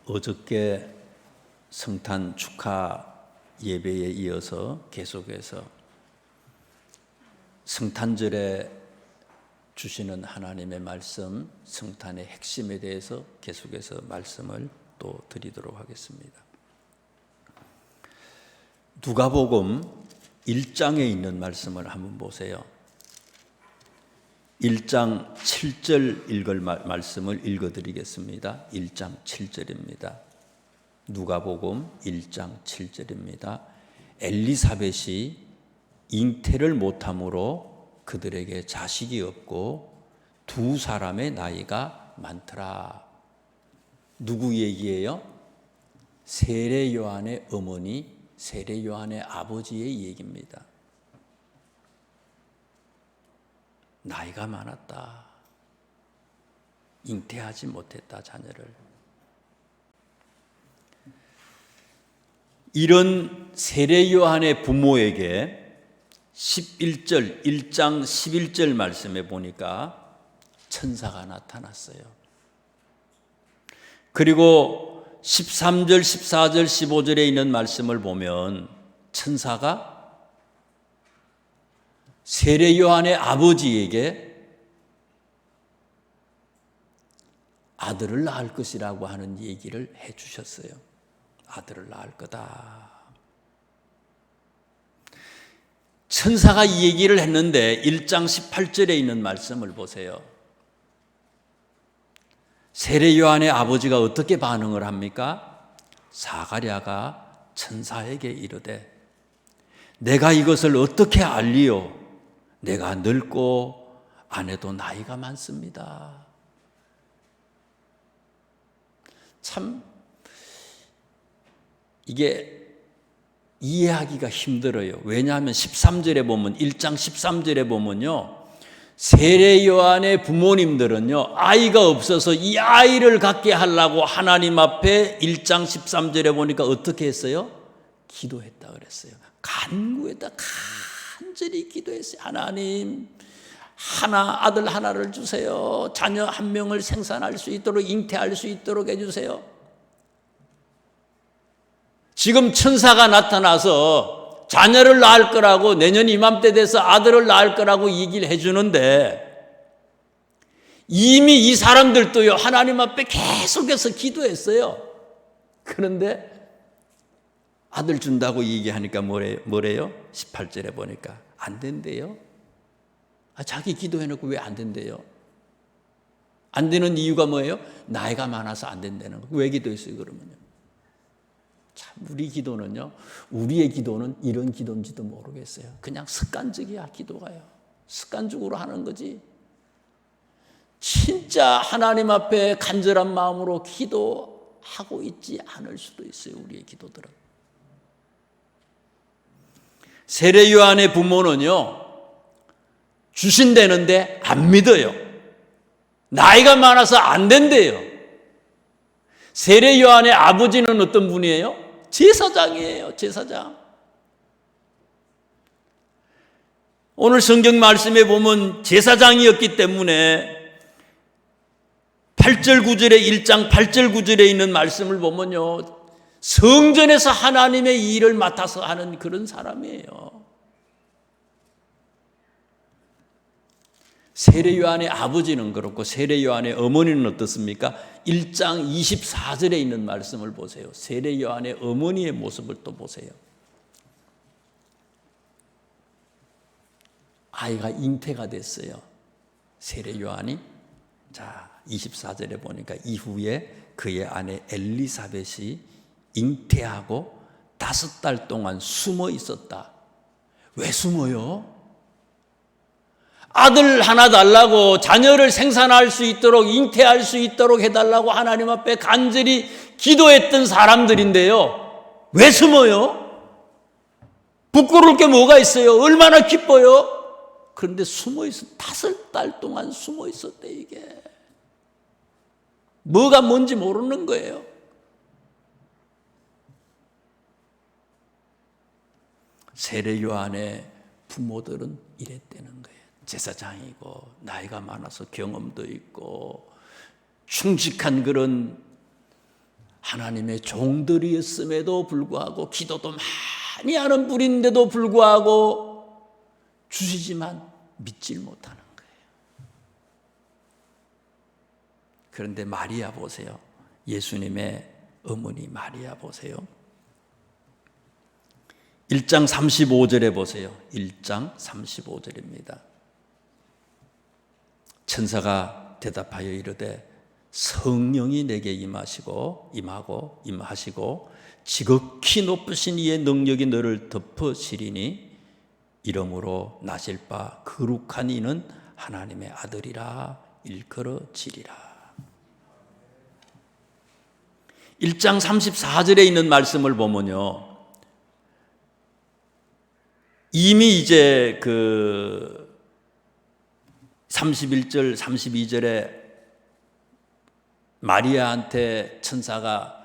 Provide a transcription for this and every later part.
어저께 성탄 축하 예배에 이어서 계속해서 성탄절에 주시는 하나님의 말씀, 성탄의 핵심에 대해서 계속해서 말씀을 또 드리도록 하겠습니다. 누가복음 1장에 있는 말씀을 한번 보세요. 1장 7절 읽을 말씀을 읽어드리겠습니다. 1장 7절입니다. 누가복음 1장 7절입니다. 엘리사벳이 잉태를 못함으로 그들에게 자식이 없고 두 사람의 나이가 많더라. 누구 얘기예요? 세례 요한의 어머니, 세례 요한의 아버지의 얘기입니다. 나이가 많았다. 잉태하지 못했다, 자녀를. 이런 세례 요한의 부모에게 11절, 1장 11절 말씀에 보니까 천사가 나타났어요. 그리고 13절, 14절, 15절에 있는 말씀을 보면 천사가 세례 요한의 아버지에게 아들을 낳을 것이라고 하는 얘기를 해 주셨어요. 아들을 낳을 거다. 천사가 이 얘기를 했는데 1장 18절에 있는 말씀을 보세요. 세례 요한의 아버지가 어떻게 반응을 합니까? 사가랴가 천사에게 이르되 내가 이것을 어떻게 알리요? 내가 늙고 아내도 나이가 많습니다. 참 이게 이해하기가 힘들어요. 왜냐하면 13절에 보면 1장 13절에 보면요. 세례 요한의 부모님들은요. 아이가 없어서 이 아이를 갖게 하려고 하나님 앞에 1장 13절에 보니까 어떻게 했어요? 기도했다 그랬어요. 간구했다. 간절히 기도했어요. 하나님, 아들 하나를 주세요. 자녀 한 명을 생산할 수 있도록, 잉태할 수 있도록 해주세요. 지금 천사가 나타나서 자녀를 낳을 거라고, 내년 이맘때 돼서 아들을 낳을 거라고 얘기를 해주는데 이미 이 사람들도요, 하나님 앞에 계속해서 기도했어요. 그런데 아들 준다고 얘기하니까 뭐래요? 18절에 보니까 안 된대요. 자기 기도해놓고 왜 안 된대요? 안 되는 이유가 뭐예요? 나이가 많아서 안 된다는 거. 왜 기도했어요, 그러면요? 참, 우리의 기도는 이런 기도인지도 모르겠어요. 그냥 습관적이야, 기도가요. 습관적으로 하는 거지. 진짜 하나님 앞에 간절한 마음으로 기도하고 있지 않을 수도 있어요, 우리의 기도들은. 세례 요한의 부모는요, 주신다는데 안 믿어요. 나이가 많아서 안 된대요. 세례 요한의 아버지는 어떤 분이에요? 제사장이에요, 제사장. 오늘 성경 말씀에 보면 제사장이었기 때문에 8절 9절에 1장 8절 9절에 있는 말씀을 보면요, 성전에서 하나님의 일을 맡아서 하는 그런 사람이에요. 세례 요한의 아버지는 그렇고 세례 요한의 어머니는 어떻습니까? 1장 24절에 있는 말씀을 보세요. 세례 요한의 어머니의 모습을 또 보세요. 아이가 잉태가 됐어요, 세례 요한이. 자, 24절에 보니까 이후에 그의 아내 엘리사벳이 잉태하고 5달 동안 숨어 있었다. 왜 숨어요? 아들 하나 달라고, 자녀를 생산할 수 있도록, 잉태할 수 있도록 해달라고 하나님 앞에 간절히 기도했던 사람들인데요. 왜 숨어요? 부끄러울 게 뭐가 있어요? 얼마나 기뻐요? 그런데 숨어 있어. 5달 동안 숨어 있었대, 이게. 뭐가 뭔지 모르는 거예요. 세례 요한의 부모들은 이랬다는 거예요. 제사장이고 나이가 많아서 경험도 있고 충직한 그런 하나님의 종들이었음에도 불구하고 기도도 많이 하는 분인데도 불구하고 주시지만 믿질 못하는 거예요. 그런데 마리아 보세요. 예수님의 어머니 마리아 보세요. 1장 35절에 보세요. 1장 35절입니다. 천사가 대답하여 이르되 성령이 내게 임하시고 지극히 높으신 이의 능력이 너를 덮으시리니 이러므로 나실 바 거룩한 이는 하나님의 아들이라 일컬어지리라. 1장 34절에 있는 말씀을 보면요, 이미 이제 31절 32절에 마리아한테 천사가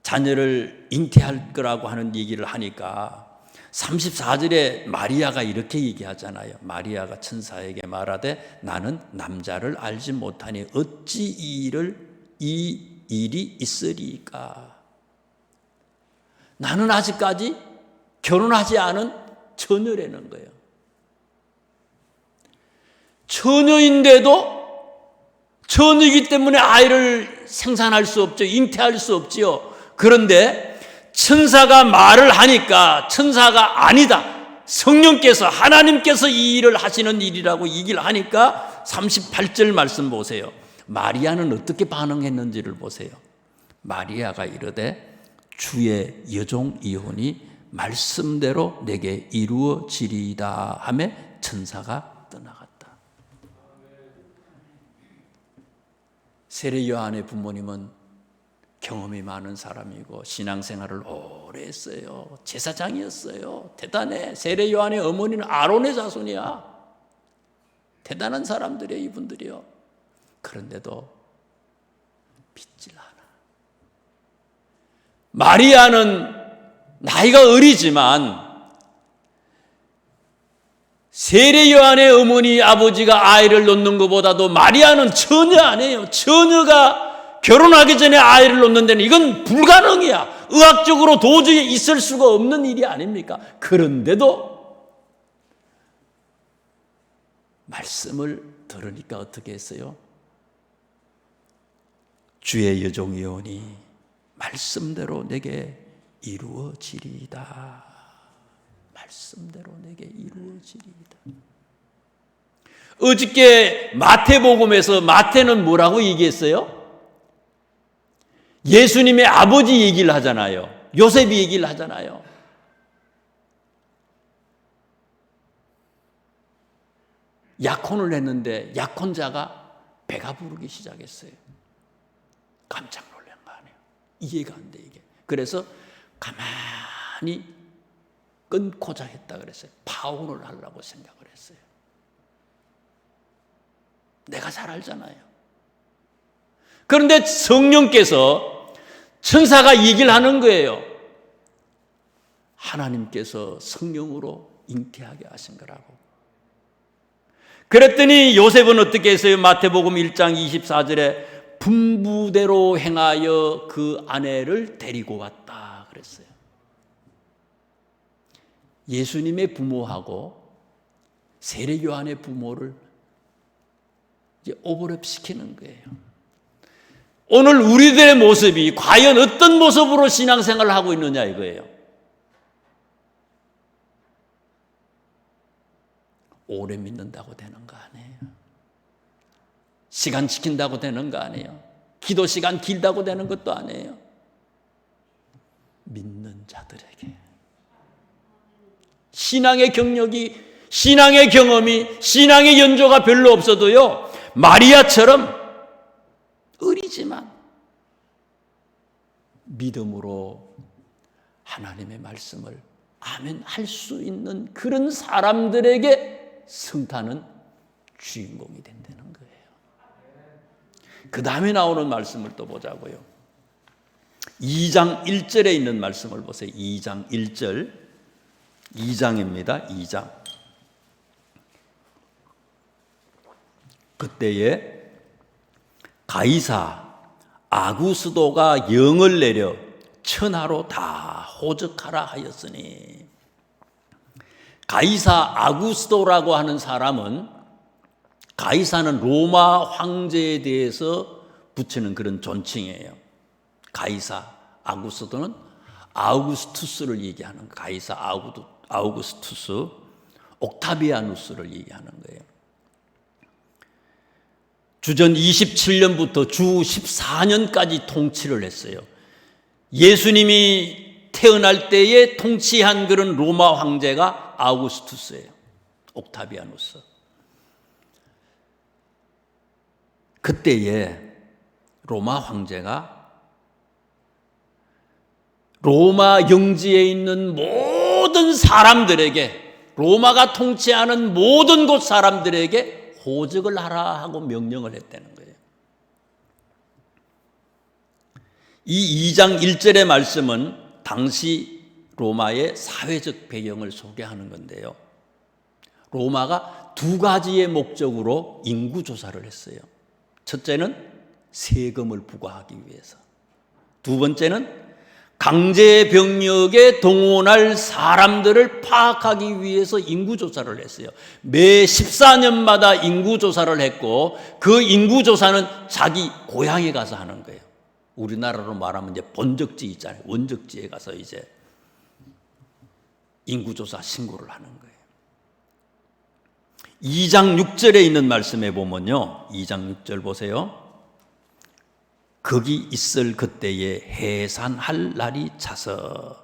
자녀를 잉태할 거라고 하는 얘기를 하니까 34절에 마리아가 이렇게 얘기하잖아요. 마리아가 천사에게 말하되 나는 남자를 알지 못하니 어찌 이 일이 있으리까. 나는 아직까지 결혼하지 않은 처녀라는 거예요. 처녀인데도 처녀이기 때문에 아이를 생산할 수 없죠. 잉태할 수 없지요. 그런데 천사가 말을 하니까 천사가 아니다, 성령께서 하나님께서 이 일을 하시는 일이라고 얘기를 하니까 38절 말씀 보세요. 마리아는 어떻게 반응했는지를 보세요. 마리아가 이르되 주의 여종 이혼이 말씀대로 내게 이루어지리이다 하며 천사가 떠나갔다. 세례 요한의 부모님은 경험이 많은 사람이고 신앙생활을 오래 했어요. 제사장이었어요. 대단해. 세례 요한의 어머니는 아론의 자손이야. 대단한 사람들이에요, 이분들이요. 그런데도 믿질 않아. 마리아는 나이가 어리지만 세례 요한의 어머니 아버지가 아이를 놓는 것보다도 마리아는 처녀 아니에요. 처녀가 결혼하기 전에 아이를 놓는 데는 이건 불가능이야. 의학적으로 도저히 있을 수가 없는 일이 아닙니까? 그런데도 말씀을 들으니까 어떻게 했어요? 주의 여종이오니 말씀대로 내게 이루어지리이다. 말씀대로 내게 이루어지리이다. 어저께 마태복음에서 마태는 뭐라고 얘기했어요? 예수님의 아버지 얘기를 하잖아요. 요셉이 얘기를 하잖아요. 약혼을 했는데 약혼자가 배가 부르기 시작했어요. 깜짝 놀란 거 아니에요. 이해가 안 돼, 이게. 그래서 가만히 끊고자 했다 그랬어요. 파혼을 하려고 생각을 했어요. 내가 잘 알잖아요. 그런데 성령께서 천사가 얘기를 하는 거예요. 하나님께서 성령으로 잉태하게 하신 거라고. 그랬더니 요셉은 어떻게 했어요? 마태복음 1장 24절에 분부대로 행하여 그 아내를 데리고 왔다 그랬어요. 예수님의 부모하고 세례 요한의 부모를 이제 오버랩시키는 거예요. 오늘 우리들의 모습이 과연 어떤 모습으로 신앙생활을 하고 있느냐 이거예요. 오래 믿는다고 되는 거 아니에요. 시간 지킨다고 되는 거 아니에요. 기도 시간 길다고 되는 것도 아니에요. 믿는 자들에게 신앙의 경력이, 신앙의 경험이, 신앙의 연조가 별로 없어도요, 마리아처럼 어리지만 믿음으로 하나님의 말씀을 아멘 할 수 있는 그런 사람들에게 성탄은 주인공이 된다는 거예요. 그 다음에 나오는 말씀을 또 보자고요. 2장 1절에 있는 말씀을 보세요. 2장 1절. 2장입니다. 2장. 그때에 가이사 아구스도가 영을 내려 천하로 다 호적하라 하였으니, 가이사 아구스도라고 하는 사람은, 가이사는 로마 황제에 대해서 붙이는 그런 존칭이에요. 가이사 아구스도는 아우구스투스를 얘기하는 거예요. 가이사 아우구스투스, 옥타비아누스를 얘기하는 거예요. 주전 27년부터 주 14년까지 통치를 했어요. 예수님이 태어날 때에 통치한 그런 로마 황제가 아우구스투스예요. 옥타비아누스. 그때에 로마 황제가 로마 영지에 있는 모든 사람들에게, 로마가 통치하는 모든 곳 사람들에게 호적을 하라 하고 명령을 했다는 거예요. 이 2장 1절의 말씀은 당시 로마의 사회적 배경을 소개하는 건데요. 로마가 두 가지의 목적으로 인구조사를 했어요. 첫째는 세금을 부과하기 위해서, 두 번째는 강제병력에 동원할 사람들을 파악하기 위해서 인구조사를 했어요. 매 14년마다 인구조사를 했고, 그 인구조사는 자기 고향에 가서 하는 거예요. 우리나라로 말하면 이제 본적지 있잖아요. 원적지에 가서 이제 인구조사 신고를 하는 거예요. 2장 6절에 있는 말씀에 보면요, 2장 6절 보세요. 거기 있을 그때에 해산할 날이 차서.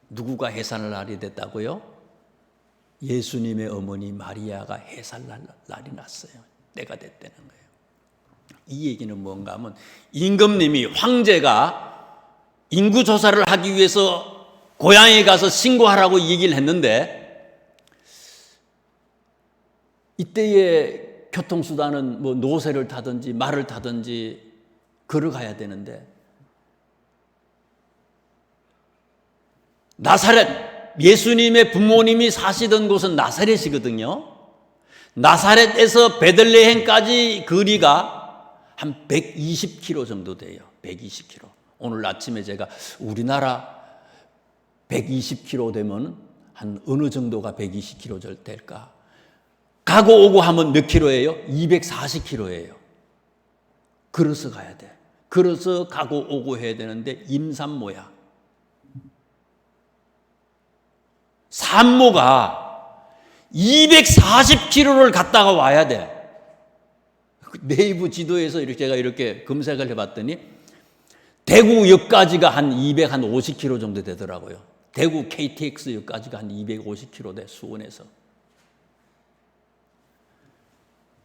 누구가 해산할 날이 됐다고요? 예수님의 어머니 마리아가 해산할 날이 났어요. 때가 됐다는 거예요. 이 얘기는 뭔가 하면, 임금님이, 황제가 인구조사를 하기 위해서 고향에 가서 신고하라고 얘기를 했는데, 이때의 교통수단은 뭐 노새를 타든지 말을 타든지 걸어가야 되는데, 나사렛, 예수님의 부모님이 사시던 곳은 나사렛이거든요. 나사렛에서 베들레헴까지 거리가 한 120km 정도 돼요. 120km. 오늘 아침에 제가 우리나라 120km 되면 한 어느 정도가 120km 될까? 가고 오고 하면 몇 킬로예요? 240km예요. 걸어서 가야 돼. 걸어서 가고 오고 해야 되는데, 임산모야. 산모가 240km를 갔다가 와야 돼. 네이버 지도에서 제가 이렇게 검색을 해봤더니 대구역까지가 한 250km 정도 되더라고요. 대구 KTX역까지가 한 250km 돼, 수원에서.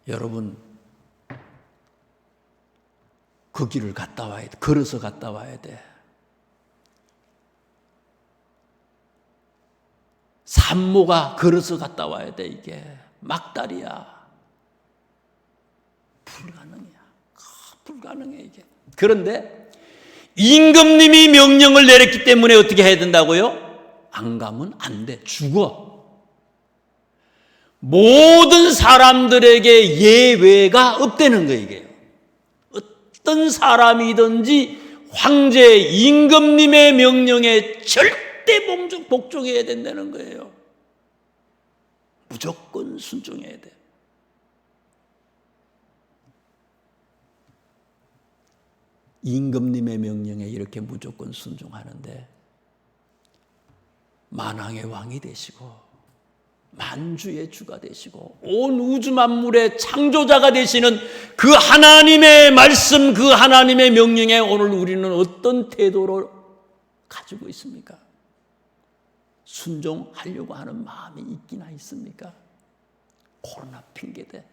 여러분, 그 길을 갔다 와야 돼. 걸어서 갔다 와야 돼. 산모가 걸어서 갔다 와야 돼. 이게 막다리야. 불가능이야. 불가능해 이게. 그런데 임금님이 명령을 내렸기 때문에 어떻게 해야 된다고요? 안 가면 안 돼. 죽어. 모든 사람들에게 예외가 없다는 거예요. 이게. 어떤 사람이든지 황제 임금님의 명령에 절대 복종해야 된다는 거예요. 무조건 순종해야 돼. 임금님의 명령에 이렇게 무조건 순종하는데, 만왕의 왕이 되시고 만주의 주가 되시고 온 우주 만물의 창조자가 되시는 그 하나님의 말씀, 그 하나님의 명령에 오늘 우리는 어떤 태도를 가지고 있습니까? 순종하려고 하는 마음이 있기나 있습니까? 코로나 핑계대,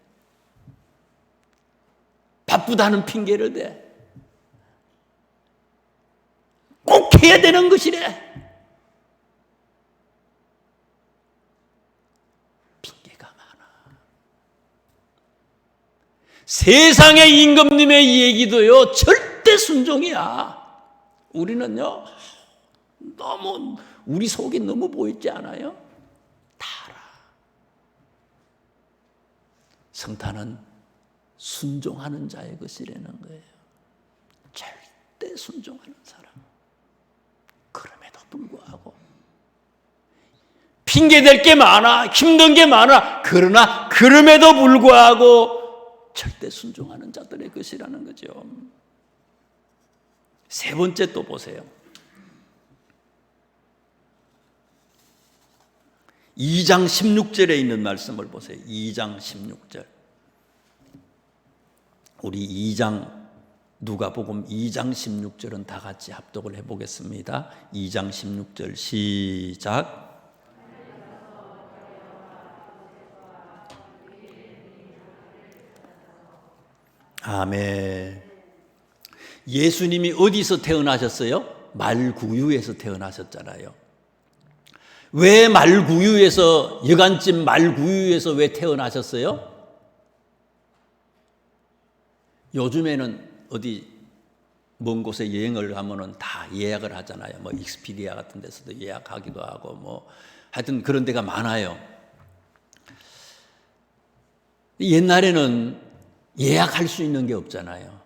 바쁘다는 핑계를 대, 꼭 해야 되는 것이래. 세상의 임금님의 얘기도요, 절대 순종이야. 우리는요, 너무, 우리 속이 너무 보이지 않아요? 다 알아. 성탄은 순종하는 자의 것이라는 거예요. 절대 순종하는 사람. 그럼에도 불구하고 핑계댈 게 많아, 힘든 게 많아. 그러나 그럼에도 불구하고 절대 순종하는 자들의 것이라는 거죠. 세 번째 또 보세요. 2장 16절에 있는 말씀을 보세요. 2장 16절. 우리 2장 누가복음 2장 16절은 다 같이 합독을 해보겠습니다. 2장 16절 시작. 아멘. 예수님이 어디서 태어나셨어요? 말구유에서 태어나셨잖아요. 왜 말구유에서, 여간집 말구유에서 왜 태어나셨어요? 요즘에는 어디 먼 곳에 여행을 가면은 다 예약을 하잖아요. 뭐 익스피디아 같은 데서도 예약하기도 하고 뭐 하여튼 그런 데가 많아요. 옛날에는 예약할 수 있는 게 없잖아요.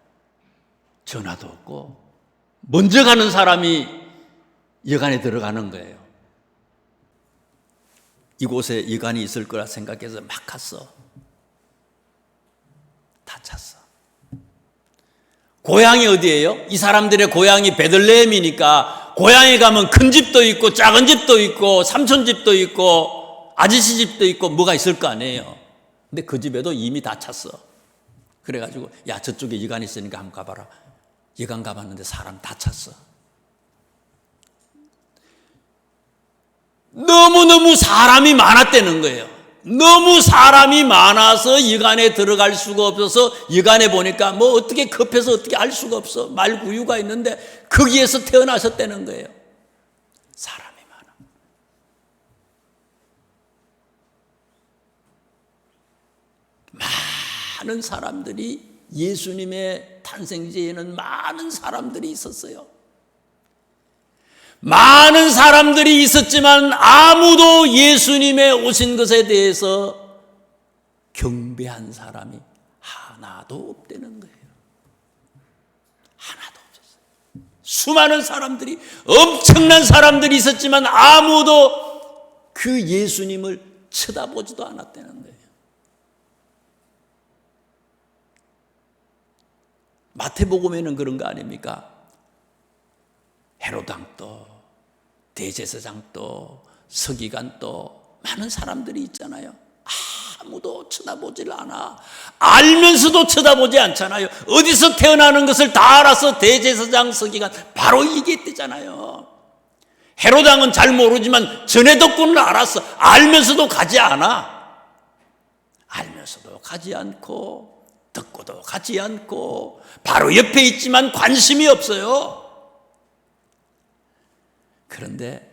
전화도 없고 먼저 가는 사람이 여관에 들어가는 거예요. 이곳에 여관이 있을 거라 생각해서 막 갔어. 다 찼어. 고향이 어디예요? 이 사람들의 고향이 베들레헴이니까 고향에 가면 큰 집도 있고 작은 집도 있고 삼촌 집도 있고 아저씨 집도 있고 뭐가 있을 거 아니에요. 근데 그 집에도 이미 다 찼어. 그래가지고 야 저쪽에 여관 있으니까 한번 가봐라. 여관 가봤는데 사람 다 찼어. 너무너무 사람이 많았다는 거예요. 너무 사람이 많아서 여관에 들어갈 수가 없어서 여관에 보니까 뭐 어떻게 급해서 어떻게 알 수가 없어. 말구유가 있는데 거기에서 태어나셨다는 거예요. 사람이 많아. 많은 사람들이 예수님의 탄생지에는 많은 사람들이 있었어요. 많은 사람들이 있었지만 아무도 예수님의 오신 것에 대해서 경배한 사람이 하나도 없다는 거예요. 하나도 없었어요. 수많은 사람들이, 엄청난 사람들이 있었지만 아무도 그 예수님을 쳐다보지도 않았다는 거예요. 마태복음에는 그런 거 아닙니까? 헤로당도 대제사장도 서기관도 많은 사람들이 있잖아요. 아무도 쳐다보질 않아. 알면서도 쳐다보지 않잖아요. 어디서 태어나는 것을 다 알아서 대제사장 서기관 바로 얘기했대잖아요. 헤로당은 잘 모르지만 전해덕구는 알았어. 알면서도 가지 않아. 알면서도 가지 않고 듣고도 가지 않고 바로 옆에 있지만 관심이 없어요. 그런데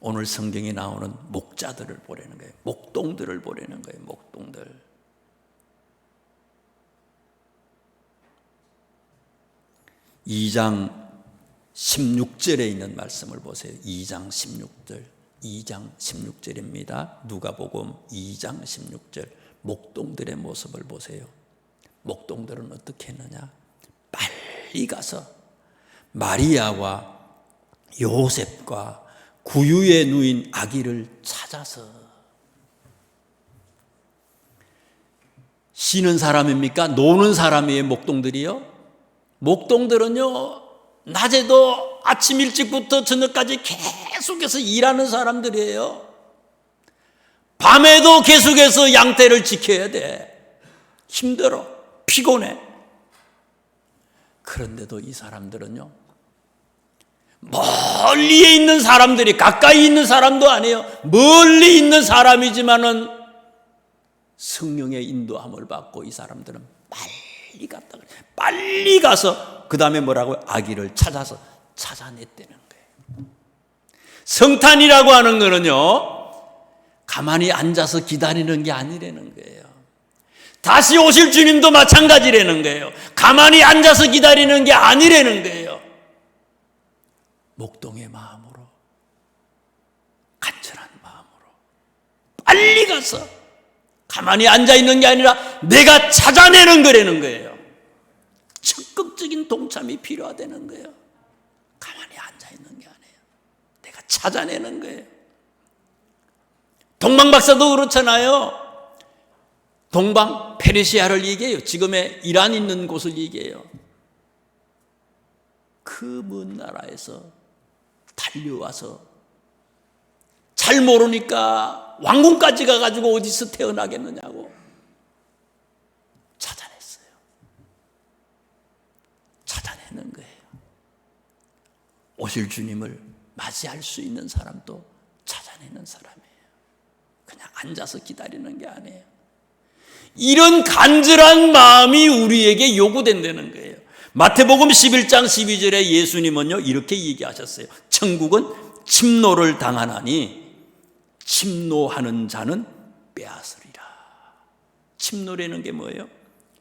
오늘 성경에 나오는 목자들을 보라는 거예요. 목동들을 보라는 거예요. 목동들. 이 장 16절에 있는 말씀을 보세요. 2장 16절. 2장 16절입니다. 누가복음 2장 16절. 목동들의 모습을 보세요. 목동들은 어떻게 했느냐? 빨리 가서 마리아와 요셉과 구유에 누인 아기를 찾아서. 쉬는 사람입니까? 노는 사람이에요, 목동들이요? 목동들은요, 낮에도 아침 일찍부터 저녁까지 계속해서 일하는 사람들이에요. 밤에도 계속해서 양떼를 지켜야 돼. 힘들어. 피곤해. 그런데도 이 사람들은요, 멀리에 있는 사람들이, 가까이 있는 사람도 아니에요. 멀리 있는 사람이지만은 성령의 인도함을 받고 이 사람들은 빨리 갔다 그래요. 빨리 가서 그 다음에 뭐라고요? 아기를 찾아서 찾아냈다는 거예요. 성탄이라고 하는 거는요, 가만히 앉아서 기다리는 게 아니라는 거예요. 다시 오실 주님도 마찬가지라는 거예요. 가만히 앉아서 기다리는 게 아니라는 거예요. 목동의 마음으로, 간절한 마음으로 빨리 가서 가만히 앉아있는 게 아니라 내가 찾아내는 거라는 거예요. 적극적인 동참이 필요하다는 거예요. 가만히 앉아있는 게 아니에요. 내가 찾아내는 거예요. 동방 박사도 그렇잖아요. 동방 페르시아를 얘기해요. 지금의 이란 있는 곳을 얘기해요. 그 먼 나라에서 달려와서 잘 모르니까 왕궁까지 가가지고 어디서 태어나겠느냐고 찾아냈어요. 찾아내는 거예요. 오실 주님을 맞이할 수 있는 사람도 찾아내는 사람이에요. 그냥 앉아서 기다리는 게 아니에요. 이런 간절한 마음이 우리에게 요구된다는 거예요. 마태복음 11장 12절에 예수님은요 이렇게 얘기하셨어요. 천국은 침노를 당하나니 침노하는 자는 빼앗으리라. 침노라는 게 뭐예요?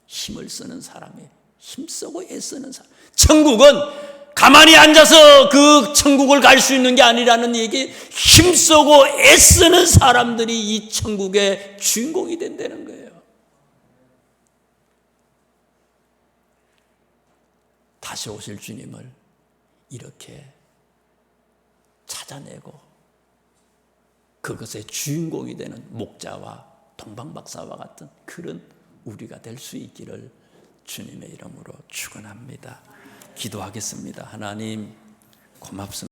힘을 쓰는 사람이에요. 힘쓰고 애쓰는 사람. 천국은 가만히 앉아서 그 천국을 갈 수 있는 게 아니라는 얘기, 힘쓰고 애쓰는 사람들이 이 천국의 주인공이 된다는 거예요. 다시 오실 주님을 이렇게 찾아내고 그것의 주인공이 되는 목자와 동방박사와 같은 그런 우리가 될 수 있기를 주님의 이름으로 축원합니다. 기도하겠습니다. 하나님 고맙습니다.